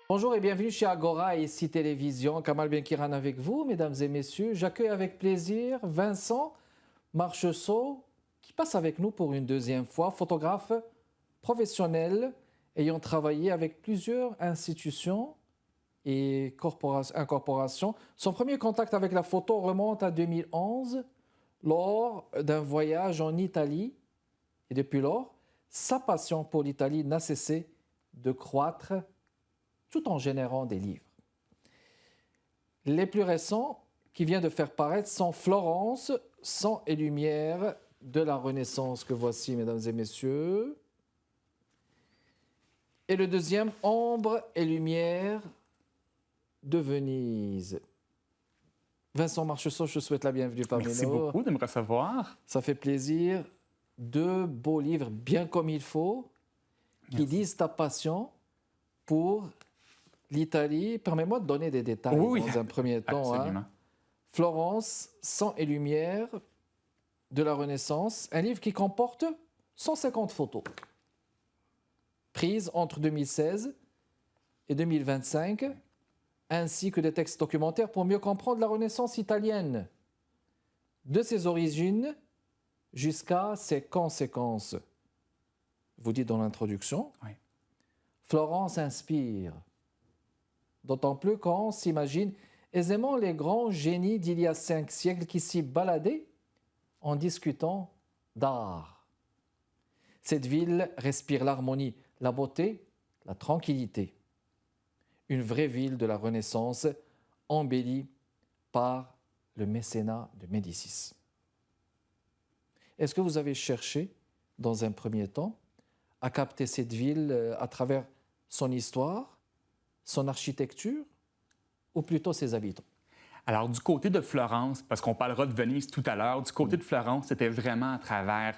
Bonjour et bienvenue chez Agora et ici Télévision. Kamal Benkiran avec vous, mesdames et messieurs. J'accueille avec plaisir Vincent Marcheseau qui passe avec nous pour une deuxième fois, photographe professionnel ayant travaillé avec plusieurs institutions et corporations. Son premier contact avec la photo remonte à 2011 lors d'un voyage en Italie. Et depuis lors, sa passion pour l'Italie n'a cessé de croître tout en générant des livres. Les plus récents qui vient de faire paraître sont Florence, Sang et Lumière de la Renaissance, que voici, mesdames et messieurs. Et le deuxième, Ombre et Lumière de Venise. Vincent Marcheseau, je souhaite la bienvenue parmi nous. Merci beaucoup de me recevoir. Ça fait plaisir. Deux beaux livres, bien comme il faut, qui disent ta passion pour l'Italie. Permets-moi de donner des détails dans un premier temps. Absolument. Florence, Sang et Lumière de la Renaissance, un livre qui comporte 150 photos prises entre 2016 et 2025, ainsi que des textes documentaires pour mieux comprendre la Renaissance italienne, de ses origines jusqu'à ses conséquences. Vous dites dans l'introduction, Oui. Florence inspire, d'autant plus qu'on s'imagine aisément les grands génies d'il y a 5 siècles qui s'y baladaient en discutant d'art. Cette ville respire l'harmonie, la beauté, la tranquillité. Une vraie ville de la Renaissance embellie par le mécénat de Médicis. Est-ce que vous avez cherché, dans un premier temps, à capter cette ville à travers son histoire, son architecture, ou plutôt ses habitants? Alors, du côté de Florence, parce qu'on parlera de Venise tout à l'heure, du côté de Florence, c'était vraiment à travers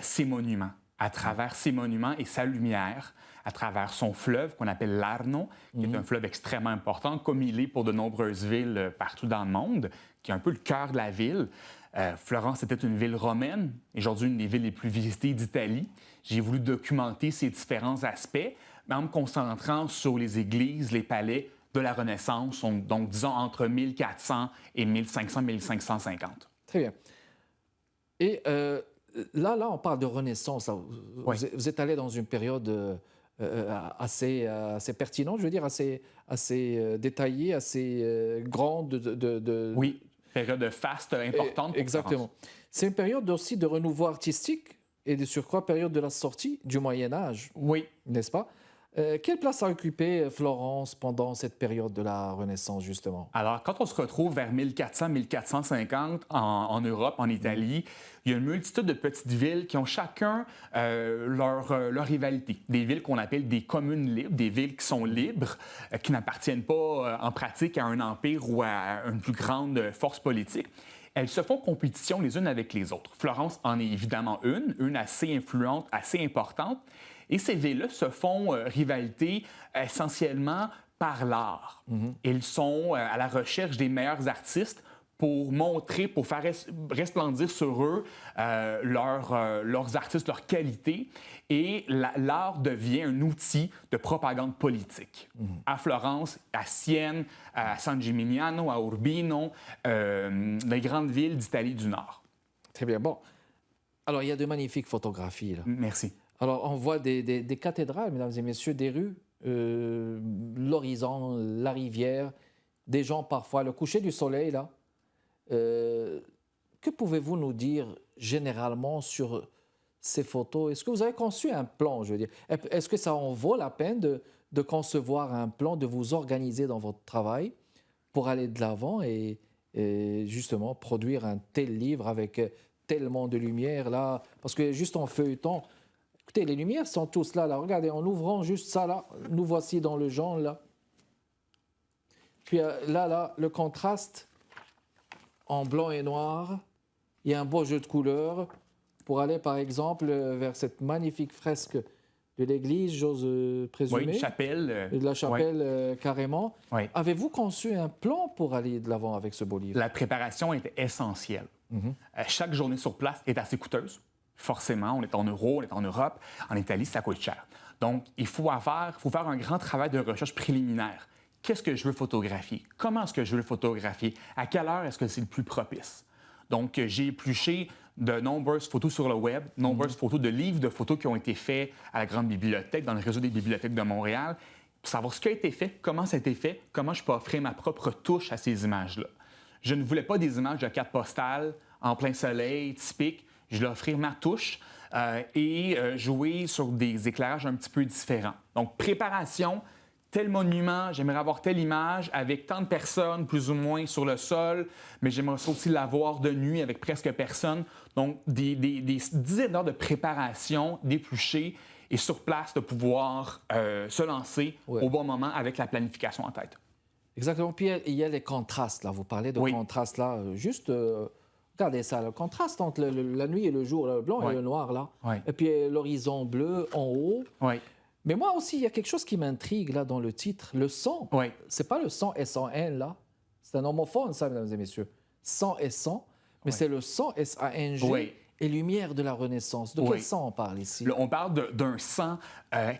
ses monuments, à travers ses monuments et sa lumière, à travers son fleuve qu'on appelle l'Arno, qui est un fleuve extrêmement important, comme il est pour de nombreuses villes partout dans le monde, qui est un peu le cœur de la ville. Florence était une ville romaine, aujourd'hui une des villes les plus visitées d'Italie. J'ai voulu documenter ces différents aspects, mais en me concentrant sur les églises, les palais de la Renaissance, donc disons entre 1400 et 1500-1550. Très bien. Et là, on parle de Renaissance. Oui. Vous êtes allé dans une période assez pertinente, je veux dire, assez détaillée, assez grande. Oui, période faste importante. Exactement. C'est une période aussi de renouveau artistique et de surcroît période de la sortie du Moyen-Âge. Oui. N'est-ce pas? Quelle place a occupé Florence pendant cette période de la Renaissance, justement? Alors, quand on se retrouve vers 1400-1450 en Europe, en Italie, il y a une multitude de petites villes qui ont chacun leur rivalité. Des villes qu'on appelle des communes libres, des villes qui sont libres, qui n'appartiennent pas en pratique à un empire ou à une plus grande force politique. Elles se font compétition les unes avec les autres. Florence en est évidemment une assez influente, assez importante. Et ces villes-là se font rivalité essentiellement par l'art. Ils sont à la recherche des meilleurs artistes pour montrer, pour faire resplendir sur eux leurs artistes, leur qualité. Et l'art devient un outil de propagande politique. À Florence, à Sienne, à San Gimignano, à Urbino, les grandes villes d'Italie du Nord. Très bien. Bon, alors il y a de magnifiques photographies, là. Merci. Alors, on voit des cathédrales, mesdames et messieurs, des rues, l'horizon, la rivière, des gens parfois, le coucher du soleil, là. Que pouvez-vous nous dire généralement sur ces photos? Est-ce que vous avez conçu un plan, je veux dire? Est-ce que ça en vaut la peine de concevoir un plan, de vous organiser dans votre travail pour aller de l'avant et justement produire un tel livre avec tellement de lumière, là? Parce que juste en feuilletant, écoutez, les lumières sont tous là. Regardez, en ouvrant juste ça, là, nous voici dans le jaune, là. Puis là, le contraste en blanc et noir. Il y a un beau jeu de couleurs pour aller, par exemple, vers cette magnifique fresque de l'église, j'ose présumer. Oui, une chapelle. De la chapelle, carrément. Oui. Avez-vous conçu un plan pour aller de l'avant avec ce beau livre? La préparation était essentielle. Chaque journée sur place est assez coûteuse. Forcément, on est en euros, on est en Europe. En Italie, ça coûte cher. Donc, il faut faire un grand travail de recherche préliminaire. Qu'est-ce que je veux photographier? Comment est-ce que je veux le photographier? À quelle heure est-ce que c'est le plus propice? Donc, j'ai épluché de nombreuses photos sur le web, nombreuses photos de livres de photos qui ont été faits à la Grande Bibliothèque, dans le réseau des bibliothèques de Montréal, pour savoir ce qui a été fait, comment ça a été fait, comment je peux offrir ma propre touche à ces images-là. Je ne voulais pas des images de carte postale en plein soleil, typiques. Je voulais offrir ma touche et jouer sur des éclairages un petit peu différents. Donc, préparation, tel monument, j'aimerais avoir telle image avec tant de personnes, plus ou moins, sur le sol, mais j'aimerais aussi la voir de nuit avec presque personne. Donc, des dizaines d'heures de préparation, d'éplucher et sur place de pouvoir se lancer au bon moment avec la planification en tête. Exactement. Puis il y a les contrastes, là. Vous parlez de contrastes, là. Regardez ça, le contraste entre la nuit et le jour, le blanc et le noir, là. Et puis l'horizon bleu en haut. Mais moi aussi, il y a quelque chose qui m'intrigue, là, dans le titre. Le sang. C'est pas le sang S-A-N, là. C'est un homophone, ça, mesdames et messieurs. Sang et sang. Mais c'est le sang S-A-N-G. Et lumière de la Renaissance. De quel sang on parle ici? On parle d'un sang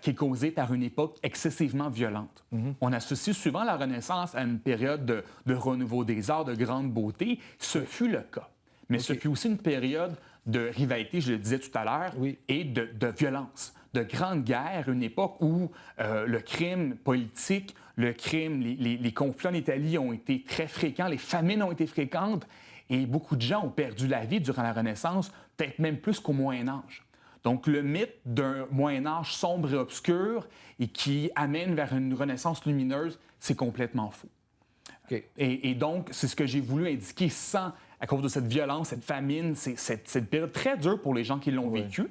qui est causé par une époque excessivement violente. On associe souvent la Renaissance à une période de renouveau des arts, de grande beauté. Ce fut le cas. Mais ce fut aussi une période de rivalité, je le disais tout à l'heure, et de violence, de grande guerre, une époque où le crime politique, le crime, les conflits en Italie ont été très fréquents, les famines ont été fréquentes, et beaucoup de gens ont perdu la vie durant la Renaissance, peut-être même plus qu'au Moyen Âge. Donc, le mythe d'un Moyen Âge sombre et obscur et qui amène vers une Renaissance lumineuse, c'est complètement faux. Et donc, c'est ce que j'ai voulu indiquer sans, à cause de cette violence, cette famine, cette période très dure pour les gens qui l'ont vécu.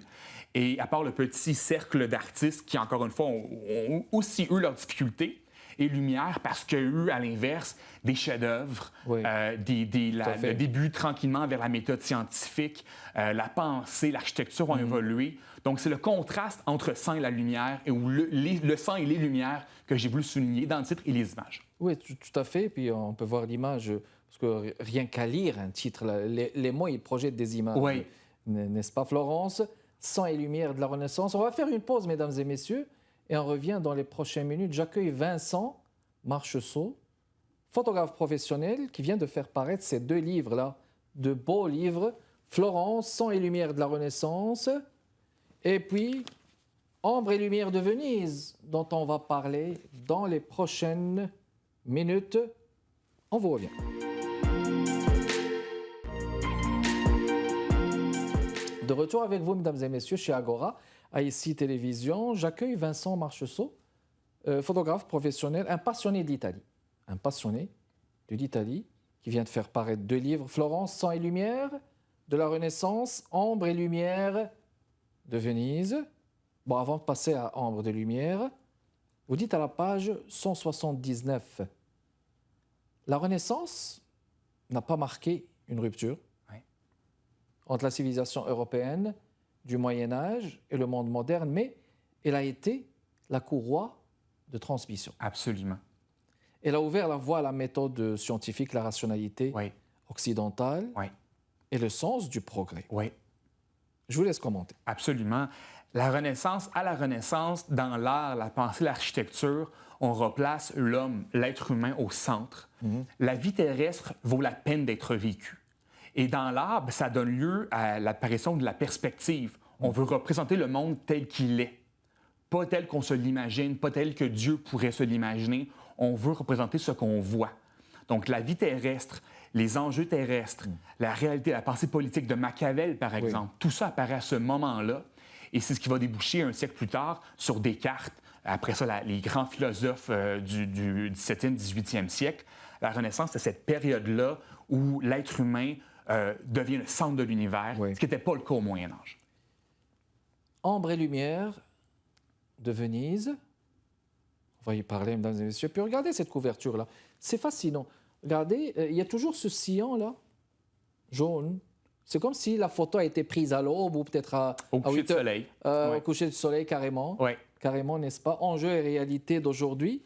Et à part le petit cercle d'artistes qui, encore une fois, ont aussi eu leurs difficultés, et Lumière, parce qu'il y a eu, à l'inverse, des chefs-d'œuvre, le début tranquillement vers la méthode scientifique, la pensée, l'architecture ont évolué. Donc, c'est le contraste entre sang et la lumière, et où le sang et les lumières que j'ai voulu souligner dans le titre et les images. Oui, tout à fait. Puis on peut voir l'image, parce que rien qu'à lire un titre, là, les mots, ils projettent des images. N'est-ce pas, Florence? Sang et lumière de la Renaissance. On va faire une pause, mesdames et messieurs, et on revient dans les prochaines minutes. J'accueille Vincent Marcheseau, photographe professionnel, qui vient de faire paraître ces deux livres-là, de beaux livres, Florence, Sang et lumière de la Renaissance, et puis Ombre et lumière de Venise, dont on va parler dans les prochaines minutes. On vous revient. De retour avec vous, mesdames et messieurs, chez Agora, à ICI Télévision. J'accueille Vincent Marcheseau, photographe professionnel, un passionné de l'Italie. Un passionné de l'Italie qui vient de faire paraître deux livres, Florence, Sang et lumière de la Renaissance, Ombre et lumière de Venise. Bon, avant de passer à Ombre de lumière, vous dites à la page 179, la Renaissance n'a pas marqué une rupture entre la civilisation européenne du Moyen Âge et le monde moderne, mais elle a été la courroie de transmission. Absolument. Elle a ouvert la voie à la méthode scientifique, la rationalité occidentale et le sens du progrès. Je vous laisse commenter. Absolument. La Renaissance, à la Renaissance, dans l'art, la pensée, l'architecture, on replace l'homme, l'être humain au centre. La vie terrestre vaut la peine d'être vécue. Et dans l'art, ça donne lieu à l'apparition de la perspective. On veut représenter le monde tel qu'il est. Pas tel qu'on se l'imagine, pas tel que Dieu pourrait se l'imaginer. On veut représenter ce qu'on voit. Donc, la vie terrestre, les enjeux terrestres, la réalité, la pensée politique de Machiavel, par exemple, tout ça apparaît à ce moment-là. Et c'est ce qui va déboucher un siècle plus tard sur Descartes. Après ça, les grands philosophes du 17e, 18e siècle. La Renaissance, c'est cette période-là où l'être humain devient le centre de l'univers, ce qui n'était pas le cas au Moyen Âge. Ombre et lumière de Venise. On va y parler, mesdames et messieurs. Puis regardez cette couverture-là. C'est fascinant. Regardez, il y a toujours ce sillon-là, jaune. C'est comme si la photo a été prise à l'aube ou peut-être au coucher du soleil. Au coucher du soleil, carrément. Carrément, n'est-ce pas? Enjeux et réalité d'aujourd'hui.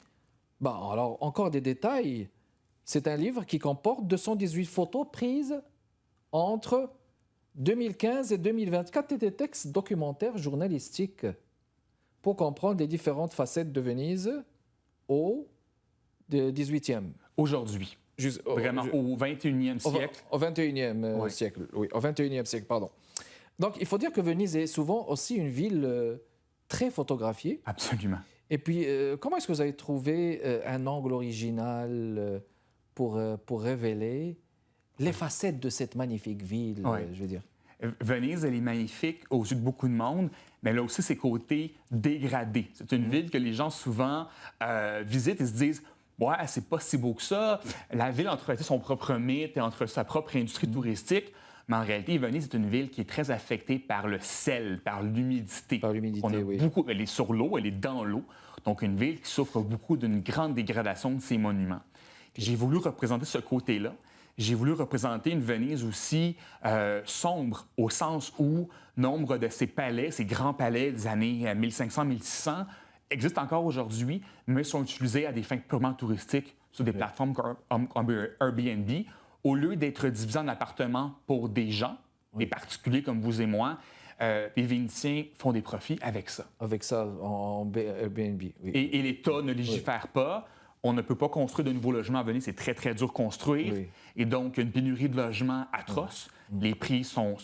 Bon, alors, encore des détails. C'est un livre qui comporte 218 photos prises entre 2015 et 2024 étaient des textes documentaires journalistiques pour comprendre les différentes facettes de Venise au XVIIIe. Aujourd'hui, vraiment au 21e siècle. Au 21e Oui. siècle, oui, au 21e siècle, pardon. Donc, il faut dire que Venise est souvent aussi une ville très photographiée. Absolument. Et puis, comment est-ce que vous avez trouvé un angle original pour révéler les facettes de cette magnifique ville, Oui. je veux dire? Venise, elle est magnifique aux yeux de beaucoup de monde, mais elle a aussi ses côtés dégradés. C'est une ville que les gens souvent visitent et se disent ouais, c'est pas si beau que ça. La ville a entretenait son propre mythe et entre sa propre industrie touristique. Mais en réalité, Venise est une ville qui est très affectée par le sel, par l'humidité. Par l'humidité, On a oui. elle est sur l'eau, elle est dans l'eau. Donc, une ville qui souffre beaucoup d'une grande dégradation de ses monuments. J'ai voulu représenter ce côté-là. J'ai voulu représenter une Venise aussi sombre, au sens où nombre de ces palais, ces grands palais des années 1500-1600, existent encore aujourd'hui, mais sont utilisés à des fins purement touristiques sur des plateformes comme Airbnb. Au lieu d'être divisés en appartements pour des gens, des particuliers comme vous et moi, les Vénitiens font des profits avec ça. Avec ça, en Airbnb, oui. Et l'État ne légifère pas. On ne peut pas construire de nouveaux logements à Venise, c'est très, très dur à construire. Oui. Et donc, il y a une pénurie de logements atroce. Les prix sont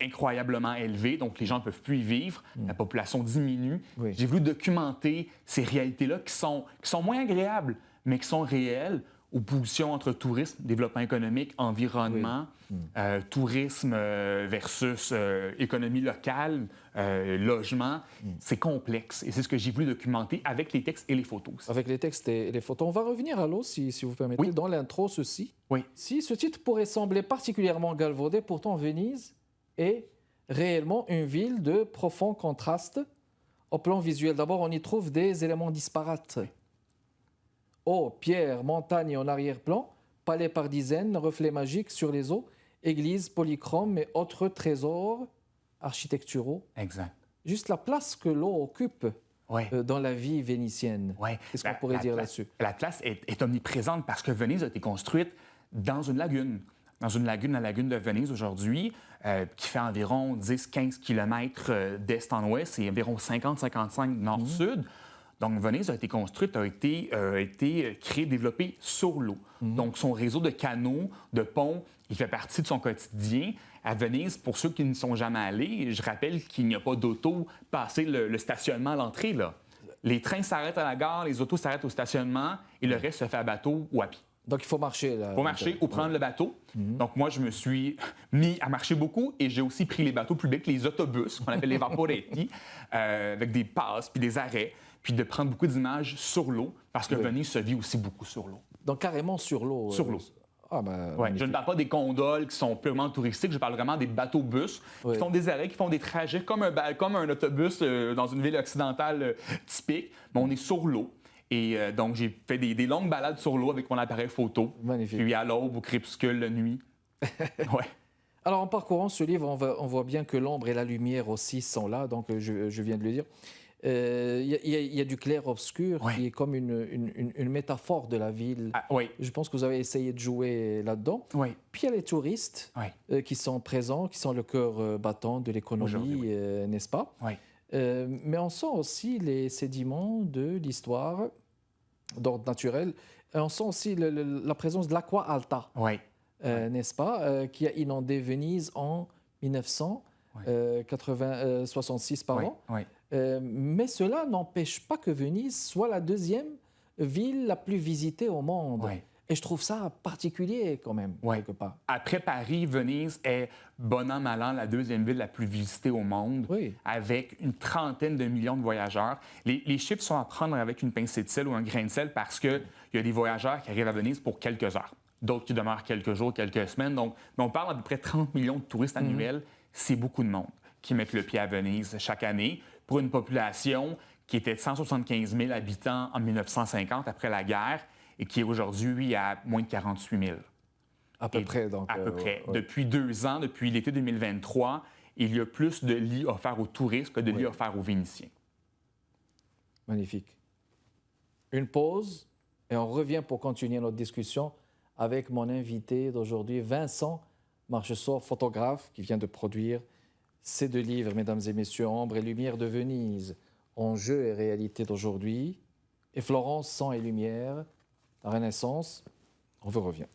incroyablement élevés, donc les gens ne peuvent plus y vivre. La population diminue. Oui. J'ai voulu documenter ces réalités-là qui sont moins agréables, mais qui sont réelles. Opposition entre tourisme, développement économique, environnement, tourisme versus économie locale, logement. C'est complexe et c'est ce que j'ai voulu documenter avec les textes et les photos aussi. Avec les textes et les photos. On va revenir à l'eau, si vous permettez. Oui. Dans l'intro, ceci. Oui. Si ce titre pourrait sembler particulièrement galvaudé, pourtant Venise est réellement une ville de profond contraste au plan visuel. D'abord, on y trouve des éléments disparates. Eau, pierre, montagne en arrière-plan, palais par dizaines, reflets magiques sur les eaux, églises, polychromes et autres trésors architecturaux. Exact. Juste la place que l'eau occupe Oui. dans la vie vénitienne. Ouais. Qu'est-ce qu'on pourrait dire là-dessus? La place est omniprésente parce que Venise a été construite dans une lagune. Dans une lagune, la lagune de Venise aujourd'hui, qui fait environ 10-15 km d'est en ouest et environ 50-55 nord-sud. Donc, Venise a été construite, a été créée, développée sur l'eau. Donc, son réseau de canaux, de ponts, il fait partie de son quotidien. À Venise, pour ceux qui ne sont jamais allés, je rappelle qu'il n'y a pas d'auto passer le stationnement à l'entrée, là. Les trains s'arrêtent à la gare, les autos s'arrêtent au stationnement et le reste se fait à bateau ou à pied. Donc, il faut marcher. Là, Il faut marcher ou prendre le bateau. Donc, moi, je me suis mis à marcher beaucoup et j'ai aussi pris les bateaux publics, les autobus, qu'on appelle les vaporetti, avec des passes puis des arrêts, puis de prendre beaucoup d'images sur l'eau, parce que Venise se vit aussi beaucoup sur l'eau. Donc, carrément sur l'eau. Sur l'eau. Ah, ben, Ouais. Je ne parle pas des gondoles qui sont purement touristiques, je parle vraiment des bateaux-bus qui font des arrêts, qui font des trajets comme un autobus dans une ville occidentale typique, mais on est sur l'eau. Et donc, j'ai fait des longues balades sur l'eau avec mon appareil photo. Magnifique. Puis à l'aube, au crépuscule, la nuit. Ouais. Alors, en parcourant ce livre, on voit bien que l'ombre et la lumière aussi sont là, donc je viens de le dire. Il y a du clair-obscur qui est comme une métaphore de la ville. Ah, oui. Je pense que vous avez essayé de jouer là-dedans. Oui. Puis il y a les touristes qui sont présents, qui sont le cœur battant de l'économie, n'est-ce pas? Oui. Mais on sent aussi les sédiments de l'histoire d'ordre naturel. Et on sent aussi la présence de l'Aqua Alta, n'est-ce pas, qui a inondé Venise en 1966, pardon. Oui. Mais cela n'empêche pas que Venise soit la deuxième ville la plus visitée au monde. Oui. Et je trouve ça particulier quand même, quelque part. Après Paris, Venise est, bon an, mal an, la deuxième ville la plus visitée au monde, avec une trentaine de millions de voyageurs. Les chiffres sont à prendre avec une pincée de sel ou un grain de sel parce qu'il y a des voyageurs qui arrivent à Venise pour quelques heures, d'autres qui demeurent quelques jours, quelques semaines. Donc, on parle d'à peu près 30 millions de touristes annuels. C'est beaucoup de monde qui mettent le pied à Venise chaque année pour une population qui était de 175 000 habitants en 1950, après la guerre, et qui est aujourd'hui à moins de 48 000. À peu près, donc. À peu près. Depuis 2 ans, depuis l'été 2023, il y a plus de lits offerts aux touristes que de lits offerts aux Vénitiens. Magnifique. Une pause et on revient pour continuer notre discussion avec mon invité d'aujourd'hui, Vincent Marchessault, photographe, qui vient de produire ces deux livres, mesdames et messieurs, Ombre et lumière de Venise, Enjeux et réalité d'aujourd'hui, et Florence, Sang et lumière, la Renaissance. On vous revient.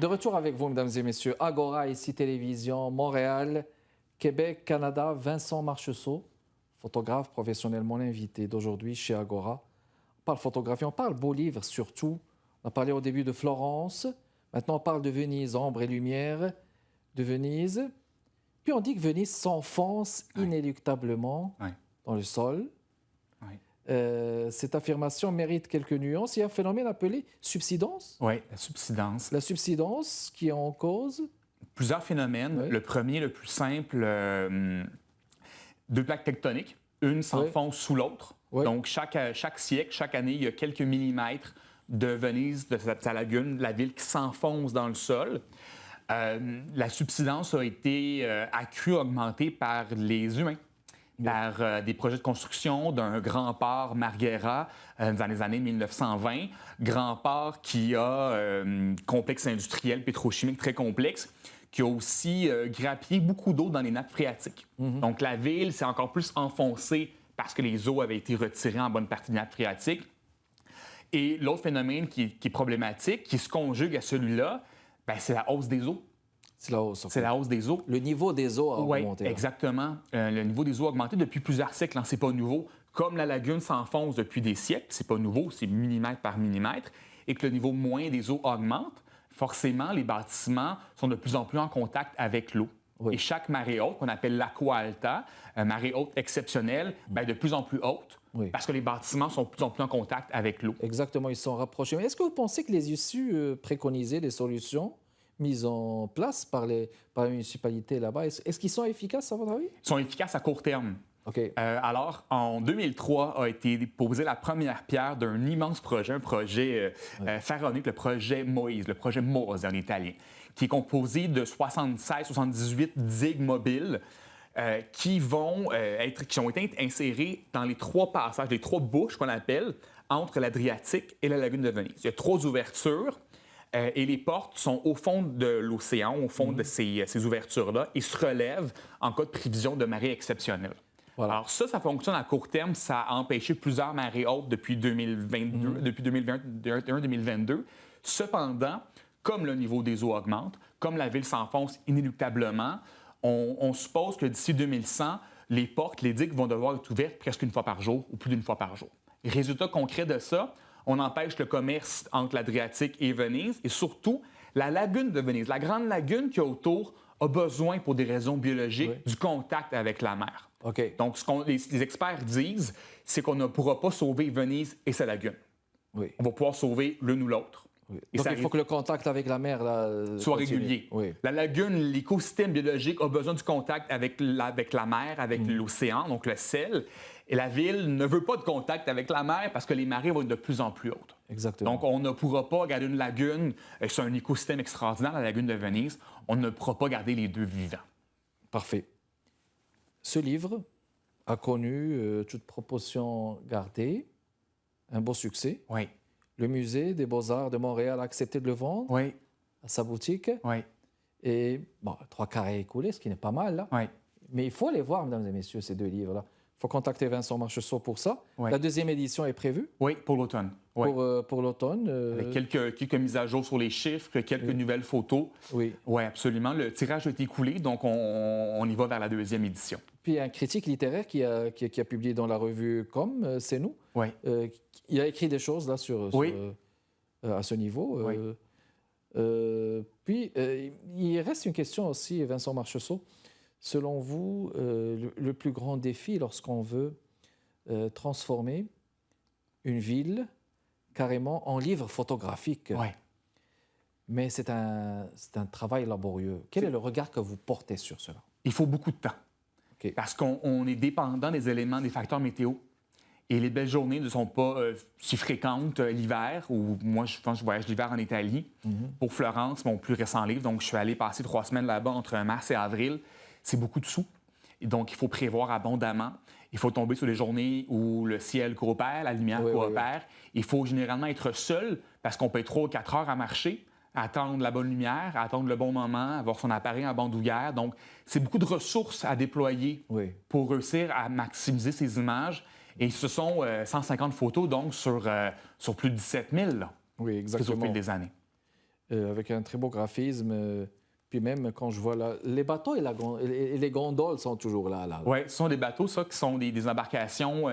De retour avec vous, mesdames et messieurs, Agora, ici Télévision, Montréal, Québec, Canada, Vincent Marchessault, photographe professionnellement invité d'aujourd'hui chez Agora. On parle photographie, on parle beaux livres surtout. On a parlé au début de Florence, maintenant on parle de Venise, Ombre et lumière de Venise. Puis on dit que Venise s'enfonce inéluctablement dans le sol. Cette affirmation mérite quelques nuances. Il y a un phénomène appelé subsidence. Oui, la subsidence. La subsidence qui est en cause. Plusieurs phénomènes. Oui. Le premier, le plus simple, deux plaques tectoniques. Une s'enfonce sous l'autre. Oui. Donc, chaque siècle, chaque année, il y a quelques millimètres de Venise, de sa lagune, la ville qui s'enfonce dans le sol. La subsidence a été accrue, augmentée par les humains. Par des projets de construction d'un grand port Marghera dans les années 1920. Grand port qui a un complexe industriel pétrochimique très complexe, qui a aussi grappillé beaucoup d'eau dans les nappes phréatiques. Donc la ville s'est encore plus enfoncée parce que les eaux avaient été retirées en bonne partie des nappes phréatiques. Et l'autre phénomène qui est problématique, qui se conjugue à celui-là, c'est la hausse des eaux. C'est la hausse. C'est la hausse des eaux. Le niveau des eaux a augmenté. Oui, exactement. Le niveau des eaux a augmenté depuis plusieurs siècles. C'est pas nouveau. Comme la lagune s'enfonce depuis des siècles, c'est pas nouveau, c'est millimètre par millimètre, et que le niveau moyen des eaux augmente, forcément, les bâtiments sont de plus en plus en contact avec l'eau. Oui. Et chaque marée haute, qu'on appelle l'aqua alta, marée haute exceptionnelle, de plus en plus haute, parce que les bâtiments sont de plus en plus en contact avec l'eau. Exactement, ils sont rapprochés. Mais est-ce que vous pensez que les issues préconisées, les solutions mises en place par les municipalités là-bas, est-ce qu'ils sont efficaces à votre avis? Ils sont efficaces à court terme. OK. Alors, en 2003, a été posée la première pierre d'un immense projet, un projet pharaonique, le projet Moïse, le projet Mose en italien, qui est composé de 76-78 digues mobiles qui ont été insérées dans les trois passages, les trois bouches qu'on appelle, entre l'Adriatique et la lagune de Venise. Il y a trois ouvertures. Et les portes sont au fond de l'océan, au fond de ces ouvertures-là, et se relèvent en cas de prévision de marée exceptionnelle. Voilà. Alors ça fonctionne à court terme. Ça a empêché plusieurs marées hautes depuis 2022, depuis 2021-2022. Cependant, comme le niveau des eaux augmente, comme la ville s'enfonce inéluctablement, on suppose que d'ici 2100, les portes, les digues vont devoir être ouvertes presque une fois par jour ou plus d'une fois par jour. Résultat concret de ça, on empêche le commerce entre l'Adriatique et Venise, et surtout, la lagune de Venise, la grande lagune qu'il y a autour, a besoin, pour des raisons biologiques, du contact avec la mer. OK. Donc, ce que les experts disent, c'est qu'on ne pourra pas sauver Venise et sa lagune. Oui. On va pouvoir sauver l'une ou l'autre. Oui. Donc, il faut que le contact avec la mer soit continue. régulier. Oui. La lagune, l'écosystème biologique a besoin du contact avec la mer, avec l'océan, donc le sel. Et la ville ne veut pas de contact avec la mer parce que les marées vont être de plus en plus hautes. Exactement. Donc, on ne pourra pas garder une lagune. C'est un écosystème extraordinaire, la lagune de Venise. On ne pourra pas garder les deux vivants. Parfait. Ce livre a connu, toute proportion gardée, un beau succès. Oui. Le Musée des Beaux-Arts de Montréal a accepté de le vendre Oui. à sa boutique. Oui. Et, bon, 3 carrés écoulés, ce qui n'est pas mal, là. Oui. Mais il faut les voir, mesdames et messieurs, ces deux livres-là. Il faut contacter Vincent Marchessault pour ça. Oui. La deuxième édition est prévue Oui, pour l'automne. Oui. pour l'automne. Avec quelques mises à jour sur les chiffres, quelques nouvelles photos. Oui. Oui, absolument. Le tirage a été écoulé, donc on y va vers la deuxième édition. Puis un critique littéraire qui a publié dans la revue Comme, c'est nous. Oui. Il a écrit des choses là Oui. à ce niveau. Oui. Puis, il reste une question aussi, Vincent Marchessault. Selon vous, le plus grand défi lorsqu'on veut transformer une ville carrément en livre photographique, Oui. mais c'est un travail laborieux. Quel est le regard que vous portez sur cela? Il faut beaucoup de temps. OK. Parce qu'on est dépendant des éléments, des facteurs météo. Et les belles journées ne sont pas si fréquentes l'hiver, ou moi, quand je voyage l'hiver en Italie. Pour Florence, mon plus récent livre, donc je suis allé passer 3 semaines là-bas entre mars et avril. C'est beaucoup de sous. Et donc, il faut prévoir abondamment. Il faut tomber sur des journées où le ciel coopère, la lumière coopère. Il faut généralement être seul parce qu'on peut être 3 ou 4 heures à marcher, à attendre la bonne lumière, à attendre le bon moment, avoir son appareil en bandoulière. Donc, c'est beaucoup de ressources à déployer pour réussir à maximiser ces images. Et ce sont 150 photos, donc, sur plus de 17 000, là, Oui, au exactement. fil des années. Avec un très beau graphisme. Puis même quand je vois là, les bateaux et, les gondoles sont toujours là. Oui, ce sont des bateaux, ça, qui sont des embarcations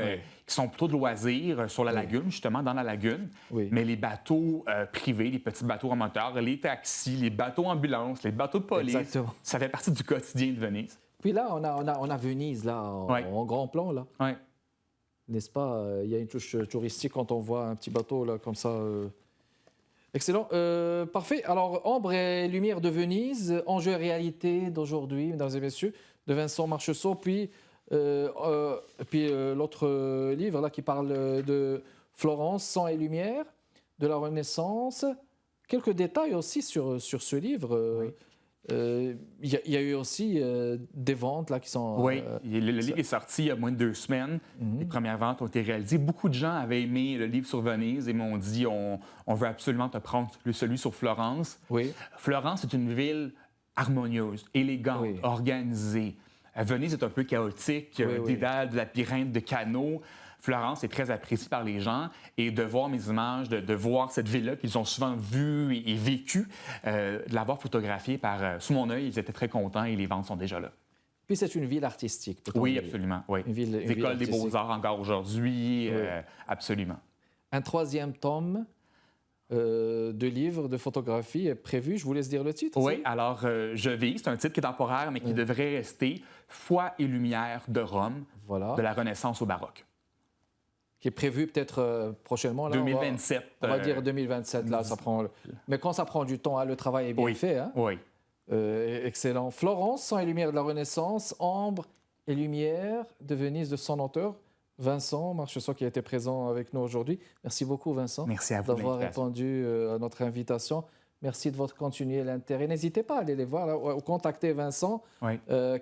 qui sont plutôt de loisirs sur la lagune, justement, dans la lagune. Oui. Mais les bateaux privés, les petits bateaux à moteur, les taxis, les bateaux ambulances, les bateaux de police, Exactement. ça fait partie du quotidien de Venise. Puis là, on a Venise, là, en grand plan, là. Oui. N'est-ce pas? Il y a une touche touristique quand on voit un petit bateau, là, comme ça. Excellent. Parfait. Alors, Ombre et lumière de Venise, enjeu et réalité d'aujourd'hui, mesdames et messieurs, de Vincent Marcheseau. Puis l'autre livre là, qui parle de Florence, sang et lumière, de la Renaissance. Quelques détails aussi sur ce livre. Il y a eu aussi des ventes là, qui sont... Oui, le livre est sorti il y a moins de 2 semaines. Les premières ventes ont été réalisées. Beaucoup de gens avaient aimé le livre sur Venise et m'ont dit on veut absolument te prendre celui sur Florence. Oui. Florence est une ville harmonieuse, élégante, organisée. Venise est un peu chaotique, des dalles, de labyrinthe, de canaux. Florence est très appréciée par les gens et de voir mes images, de voir cette ville-là qu'ils ont souvent vue et vécue, de l'avoir photographiée sous mon œil, ils étaient très contents et les ventes sont déjà là. Puis c'est une ville artistique. Oui, absolument. Oui. L'école des beaux-arts encore aujourd'hui, absolument. Un 3e tome de livres de photographie est prévu. Je vous laisse dire le titre. Oui, alors Je vis, c'est un titre qui est temporaire, mais qui devrait rester Foi et lumière de Rome, de la Renaissance au baroque. Qui est prévu peut-être prochainement. Là, 2027. On va dire 2027. Là, ça prend... Mais quand ça prend du temps, le travail est bien fait. Hein? Oui. Excellent. Florence, sang et lumière de la Renaissance, Ambre et lumière de Venise de son auteur, Vincent Marcheseau, qui a été présent avec nous aujourd'hui. Merci beaucoup, Vincent, merci à vous d'avoir répondu à notre invitation. Merci de votre continuer l'intérêt. N'hésitez pas à aller les voir, là, contacter Vincent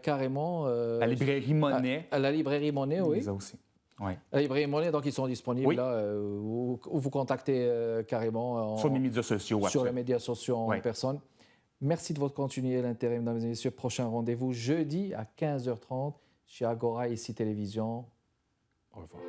carrément. La librairie Monet. À la librairie Monet, oui. Ça aussi. Oui. La librairie Monet, donc ils sont disponibles là, ou vous contactez carrément sur les médias sociaux. Sur les médias sociaux en personne. Merci de votre continuer l'intérêt, mesdames et messieurs. Prochain rendez-vous jeudi à 15h30 chez Agora, ici Télévision. Au revoir.